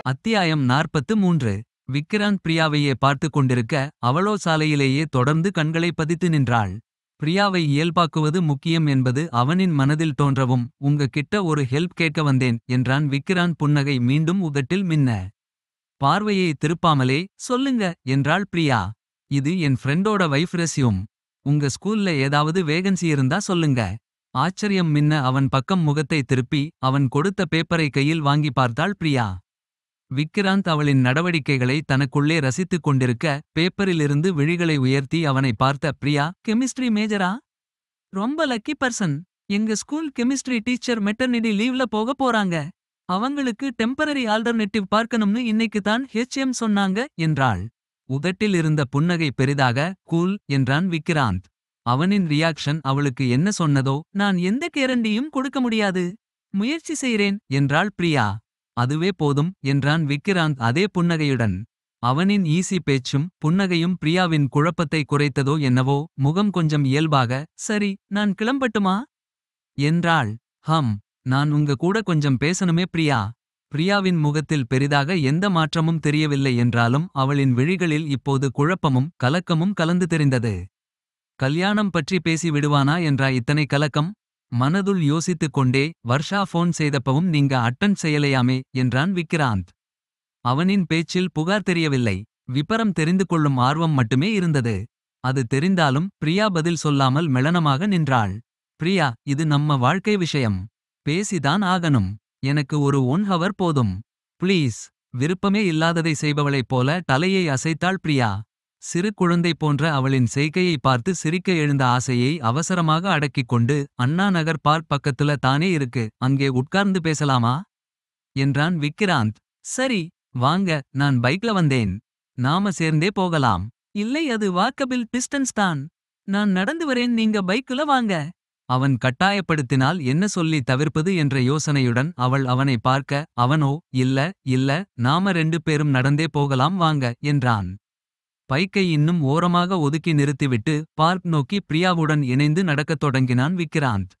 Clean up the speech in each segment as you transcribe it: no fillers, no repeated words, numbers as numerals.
அத்தியாயம் 43. விக்ராந்த் பிரியாவையே பார்த்து கொண்டிருக்க அவளோ சாலையிலேயே தொடர்ந்து கண்களை பதித்து நின்றாள். பிரியாவை இயல்பாக்குவது முக்கியம் என்பது அவனின் மனதில் தோன்றவும் உங்க கிட்ட ஒரு ஹெல்ப் கேட்க வந்தேன் என்றான் விக்ராந்த் புன்னகை மீண்டும் உதட்டில் மின்ன. பார்வையை திருப்பாமலே சொல்லுங்க என்றாள் பிரியா. இது என் ஃப்ரெண்டோட வைஃப் ரெஸ்யூம். உங்க ஸ்கூல்ல ஏதாவது வேகன்சி இருந்தா சொல்லுங்க. ஆச்சரியம் மின்ன அவன் பக்கம் முகத்தை திருப்பி அவன் கொடுத்த பேப்பரை கையில் வாங்கி பார்த்தாள் பிரியா. விக்ராந்த் அவளின் நடவடிக்கைகளை தனக்குள்ளே ரசித்துக் கொண்டிருக்க பேப்பரிலிருந்து விழிகளை உயர்த்தி அவனை பார்த்த பிரியா. கெமிஸ்ட்ரி மேஜரா? ரொம்ப லக்கி பர்சன். எங்க ஸ்கூல் கெமிஸ்ட்ரி டீச்சர் மெட்டர்னிட்டி லீவ்ல போக போறாங்க. அவங்களுக்கு டெம்பரரி ஆல்டர்னேட்டிவ் பார்க்கணும்னு இன்னைக்கு தான் ஹெச்எம் சொன்னாங்க என்றாள். உதட்டில் இருந்த புன்னகை பெரிதாக கூல் என்றான் விக்ராந்த். அவனின் ரியாக்ஷன் அவளுக்கு என்ன சொன்னதோ நான் எந்த கேரண்டியும் கொடுக்க முடியாது. முயற்சி செய்றேன் என்றாள் பிரியா. அதுவே போதும் என்றான் விக்ராந்த் அதே புன்னகையுடன். அவனின் ஈசி பேச்சும் புன்னகையும் பிரியாவின் குழப்பத்தை குறைத்ததோ என்னவோ முகம் கொஞ்சம் இயல்பாக சரி நான் கிளம்பட்டுமா என்றாள். நான் உங்க கூட கொஞ்சம் பேசணுமே பிரியா. பிரியாவின் முகத்தில் பெரிதாக எந்த மாற்றமும் தெரியவில்லை என்றாலும் அவளின் விழிகளில் இப்போது குழப்பமும் கலக்கமும் கலந்து தெரிந்தது. கல்யாணம் பற்றி பேசி விடுவானா என்றா இத்தனை கலக்கம்? மனதுள் யோசித்துக் கொண்டே வர்ஷா ஃபோன் செய்தப்பவும் நீங்க அட்டன் செய்யலையாமே என்றான் விக்ராந்த். அவனின் பேச்சில் புகார் தெரியவில்லை. விபரம் தெரிந்து கொள்ளும் ஆர்வம் மட்டுமே இருந்தது. அது தெரிந்தாலும் பிரியா பதில் சொல்லாமல் மெளனமாக நின்றாள். பிரியா இது நம்ம வாழ்க்கை விஷயம். பேசிதான் ஆகணும். எனக்கு ஒரு 1 ஹவர் போதும். ப்ளீஸ். விருப்பமே இல்லாததை செய்பவளைப் போல தலையை அசைத்தாள் பிரியா. சிறு குழந்தை போன்ற அவளின் செய்கையை பார்த்து சிரிக்க எழுந்த ஆசையை அவசரமாக அடக்கிக் கொண்டு அண்ணா நகர் பார்க் பக்கத்துல தானே இருக்கு அங்கே உட்கார்ந்து பேசலாமா என்றான் விக்ராந்த். சரி வாங்க நான் பைக்ல வந்தேன். நாம சேர்ந்தே போகலாம். இல்லை அது வாக்கபிள் டிஸ்டன்ஸ் தான். நான் நடந்து வரேன் நீங்க பைக்குல வாங்க. அவன் கட்டாயப்படுத்தினால் என்ன சொல்லி தவிர்ப்பது என்ற யோசனையுடன் அவள் அவனை பார்க்க அவனோ இல்ல நாம 2 பேரும் நடந்தே போகலாம் வாங்க என்றான். பைக்கை இன்னும் ஓரமாக ஒதுக்கி நிறுத்திவிட்டு பார்க் நோக்கி பிரியாவுடன் இணைந்து நடக்கத் தொடங்கினான் விக்ராந்த்.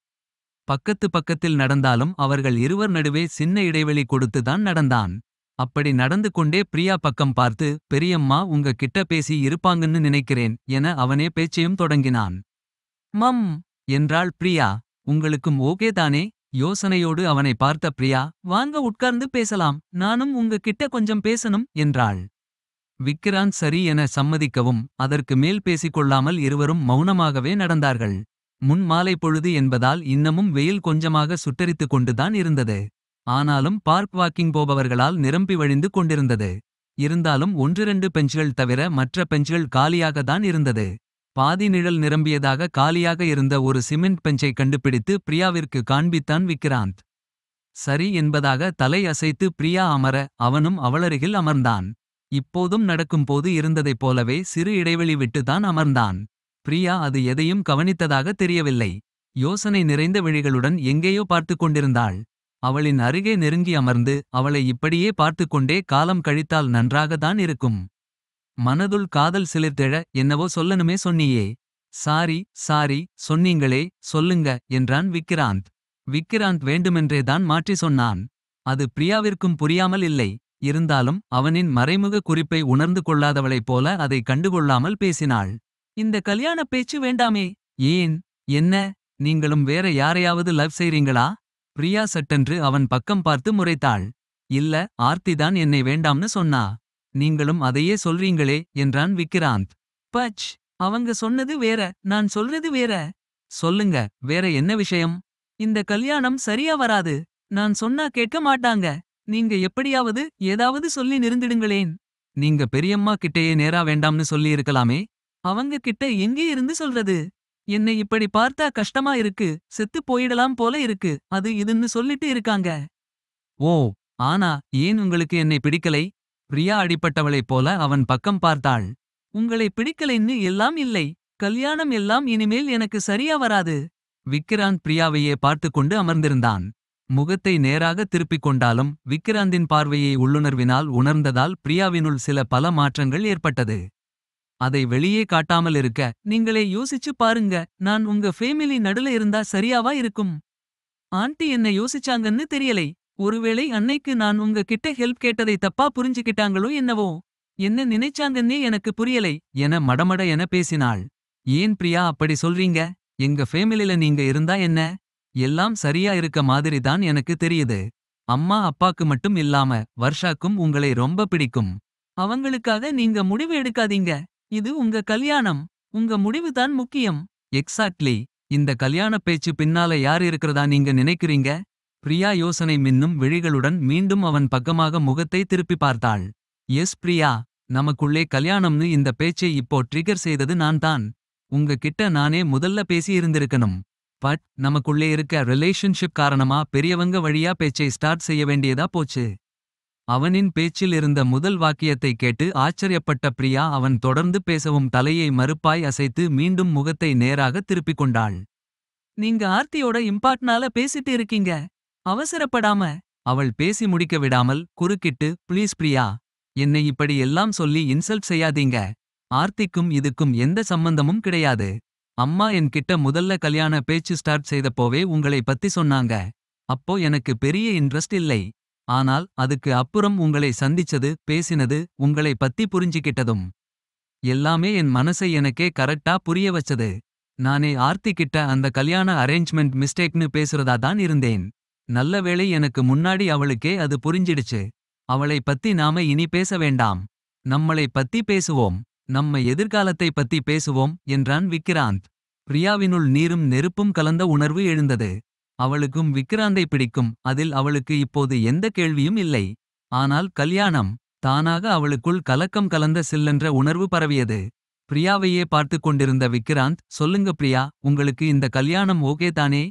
பக்கத்தில் நடந்தாலும் அவர்கள் இருவர் நடுவே சின்ன இடைவெளி கொடுத்துதான் நடந்தான். அப்படி நடந்து கொண்டே பிரியா பக்கம் பார்த்து பெரியம்மா உங்க கிட்ட பேசி இருப்பாங்கன்னு நினைக்கிறேன் என அவனே பேச்சையும் தொடங்கினான். மம் என்றாள் பிரியா. உங்களுக்கும் ஓகே தானே? யோசனையோடு அவனை பார்த்த பிரியா வாங்க உட்கார்ந்து பேசலாம் நானும் உங்க கிட்ட கொஞ்சம் பேசணும் என்றாள். விக்ராந்த் சரி என சம்மதிக்கவும் அதற்கு மேல் பேசிக்கொள்ளாமல் இருவரும் மௌனமாகவே நடந்தார்கள். முன் மாலை பொழுது என்பதால் இன்னமும் வெயில் கொஞ்சமாக சுட்டரித்து கொண்டுதான் இருந்தது. ஆனாலும் பார்க் வாக்கிங் போபவர்களால் நிரம்பி வழிந்து கொண்டிருந்தது. இருந்தாலும் 1-2 பெஞ்சுகள் தவிர மற்ற பெஞ்சுகள் காலியாகத்தான் இருந்தது. பாதி நிழல் நிரம்பியதாக காலியாக இருந்த ஒரு சிமெண்ட் பெஞ்சை கண்டுபிடித்து பிரியாவிற்கு காண்பித்தான் விக்ராந்த். சரி என்பதாக தலை அசைத்து பிரியா அமர அவனும் அவளருகில் அமர்ந்தான். இப்போதும் நடக்கும்போது இருந்ததைப் போலவே சிறு இடைவெளி விட்டுதான் அமர்ந்தான். பிரியா அது எதையும் கவனித்ததாக தெரியவில்லை. யோசனை நிறைந்த விழிகளுடன் எங்கேயோ பார்த்து கொண்டிருந்தாள். அவளின் அருகே நெருங்கி அமர்ந்து அவளை இப்படியே பார்த்து கொண்டே காலம் கழித்தால் நன்றாகத்தான் இருக்கும். மனதுள் காதல் சிலிர்த்தெழ என்னவோ சொல்லணுமே சொன்னியே. சாரி சொன்னீங்களே சொல்லுங்க என்றான் விக்ராந்த். விக்ராந்த் வேண்டுமென்றேதான் மாற்றி சொன்னான். அது பிரியாவிற்கும் புரியாமல் இல்லை. இருந்தாலும் அவனின் மறைமுக குறிப்பை உணர்ந்து கொள்ளாதவளைப் போல அதை கண்டுகொள்ளாமல் பேசினாள். இந்த கல்யாண பேச்சு வேண்டாமே. ஏன்? என்ன? நீங்களும் வேற யாரையாவது லவ் செய்றீங்களா? பிரியா சட்டென்று அவன் பக்கம் பார்த்து முறைத்தாள். இல்ல ஆர்த்திதான் என்னை வேண்டாம்னு சொன்னா. நீங்களும் அதையே சொல்றீங்களே என்றான் விக்ராந்த். பச். அவங்க சொன்னது வேற நான் சொல்றது வேற. சொல்லுங்க வேற என்ன விஷயம்? இந்த கல்யாணம் சரியா வராது. நான் சொன்னா கேட்க மாட்டாங்க. நீங்க எப்படியாவது ஏதாவது சொல்லி நிறுத்திடுங்களேன். நீங்க பெரியம்மா கிட்டேயே நேரா வேண்டாம்னு சொல்லி இருக்கலாமே. அவங்க கிட்ட எங்கே இருந்து சொல்றது? என்னை இப்படி பார்த்தா கஷ்டமா இருக்கு. செத்து போயிடலாம் போல இருக்கு. அது இதுன்னு சொல்லிட்டு இருக்காங்க. ஓ ஆனா ஏன் உங்களுக்கு என்னை பிடிக்கலை? பிரியா அடிப்பட்டவளைப் போல அவன் பக்கம் பார்த்தாள். உங்களை பிடிக்கலைன்னு எல்லாம் இல்லை. கல்யாணம் எல்லாம் இனிமேல் எனக்கு சரியா வராது. விக்ராந்த் பிரியாவையே பார்த்து கொண்டு அமர்ந்திருந்தான். முகத்தை நேராக திருப்பிக் கொண்டாலும் விக்ராந்தின் பார்வையை உள்ளுணர்வினால் உணர்ந்ததால் பிரியாவினுள் பல மாற்றங்கள் ஏற்பட்டது. அதை வெளியே காட்டாமல் இருக்க நீங்களே யோசிச்சு பாருங்க. நான் உங்க ஃபேமிலி நடுல இருந்தா சரியாவா இருக்கும்? ஆண்டி என்ன யோசிச்சாங்கன்னு தெரியலை. ஒருவேளை அன்னைக்கு நான் உங்க கிட்ட ஹெல்ப் கேட்டதை தப்பா புரிஞ்சுக்கிட்டாங்களோ என்னவோ. என்ன நினைச்சாங்கன்னே எனக்கு புரியலை என மடமட என பேசினாள். ஏன் பிரியா அப்படி சொல்றீங்க? எங்க ஃபேமிலில நீங்க இருந்தா என்ன? எல்லாம் சரியா இருக்க மாதிரி தான் எனக்கு தெரியுது. அம்மா அப்பாக்கு மட்டும் இல்லாம வர்ஷாக்கும் உங்களை ரொம்ப பிடிக்கும். அவங்களுக்காக நீங்க முடிவு எடுக்காதீங்க. இது உங்க கல்யாணம். உங்க முடிவு தான் முக்கியம். எக்ஸாக்ட்லி. இந்த கல்யாண பேச்சு பின்னால யார் இருக்கிறதா நீங்க நினைக்கிறீங்க? பிரியா யோசனை மின்னும் விழிகளுடன் மீண்டும் அவன் பக்கமாக முகத்தை திருப்பி பார்த்தாள். எஸ் பிரியா. நமக்குள்ளே கல்யாணம்னு இந்த பேச்சை இப்போ ட்ரிகர் செய்தது நான் தான். உங்க கிட்ட நானே முதல்ல பேசி இருந்திருக்கணும். பட் நமக்குள்ளே இருக்க ரிலேஷன்ஷிப் காரணமா பெரியவங்க வழியா பேச்சை ஸ்டார்ட் செய்ய வேண்டியதா போச்சு. அவனின் பேச்சில் இருந்த முதல் வாக்கியத்தை கேட்டு ஆச்சரியப்பட்ட பிரியா அவன் தொடர்ந்து பேசவும் தலையை மறுப்பாய் அசைத்து மீண்டும் முகத்தை நேராக திருப்பிக் கொண்டாள். நீங்க ஆர்த்தியோட இம்பார்ட்னால பேசிட்டு இருக்கீங்க. அவசரப்படாம. அவள் பேசி முடிக்க விடாமல் குறுக்கிட்டு ப்ளீஸ் பிரியா. என்னை இப்படி எல்லாம் சொல்லி இன்சல்ட் செய்யாதீங்க. ஆர்த்திக்கும் இதுக்கும் எந்த சம்பந்தமும் கிடையாது. அம்மா என்கிட்ட முதல்ல கல்யாண பேச்சு ஸ்டார்ட் செய்தப்போவே உங்களை பத்தி சொன்னாங்க. அப்போ எனக்கு பெரிய இன்ட்ரெஸ்ட் இல்லை. ஆனால் அதுக்கு அப்புறம் உங்களை சந்திச்சது பேசினது உங்களை பத்தி புரிஞ்சிக்கிட்டதும் எல்லாமே என் மனசை எனக்கே கரெக்டா புரிய வச்சது. நானே ஆர்த்தி கிட்ட அந்த கல்யாண அரேஞ்ச்மெண்ட் மிஸ்டேக்னு பேசுறதா தான் இருந்தேன். நல்ல வேளை எனக்கு முன்னாடி அவளுக்கே அது புரிஞ்சிடுச்சு. அவளை பத்தி நாம இனி பேச வேண்டாம். நம்மளை பத்தி பேசுவோம். நம்ம எதிர்காலத்தை பத்தி பேசுவோம் என்றான் விக்கிராந்த். பிரியாவினுள் நீரும் நெருப்பும் கலந்த உணர்வு எழுந்தது. அவளுக்கும் விக்கிராந்தை பிடிக்கும். அதில் அவளுக்கு இப்போது எந்த கேள்வியும் இல்லை. ஆனால் கல்யாணம். தானாக அவளுக்குள் கலக்கம் கலந்த சில்லென்ற உணர்வு பரவியது. பிரியாவையே பார்த்துக் கொண்டிருந்த விக்கிராந்த் சொல்லுங்க பிரியா, உங்களுக்கு இந்த கல்யாணம் ஓகே தானே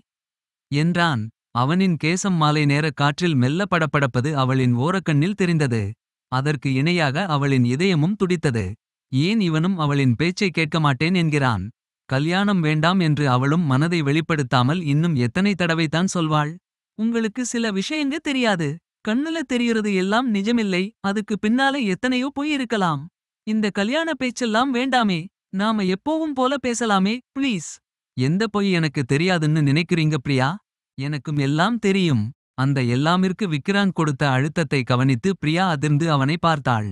என்றான். அவனின் கேசம் மாலை நேர காற்றில் மெல்ல படபடப்பது அவளின் ஓரக்கண்ணில் தெரிந்தது. அதற்கு இணையாக அவளின் இதயமும் துடித்தது. ஏன் இவனும் அவளின் பேச்சை கேட்க மாட்டேன் என்கிறான்? கல்யாணம் வேண்டாம் என்று அவளும் மனதை வெளிப்படுத்தாமல் இன்னும் எத்தனை தடவைதான் சொல்வாள்? உங்களுக்கு சில விஷயங்க தெரியாது. கண்ணுல தெரியுறது எல்லாம் நிஜமில்லை. அதுக்கு பின்னால எத்தனையோ பொய் இருக்கலாம். இந்த கல்யாண பேச்செல்லாம் வேண்டாமே. நாம எப்போவும் போல பேசலாமே ப்ளீஸ். எந்த பொய் எனக்கு தெரியாதுன்னு நினைக்கிறீங்க பிரியா? எனக்கும் எல்லாம் தெரியும். அந்த எல்லாமிற்கு விக்கிராந்த் கொடுத்த அழுத்தத்தை கவனித்து பிரியா அதிர்ந்து அவனை பார்த்தாள்.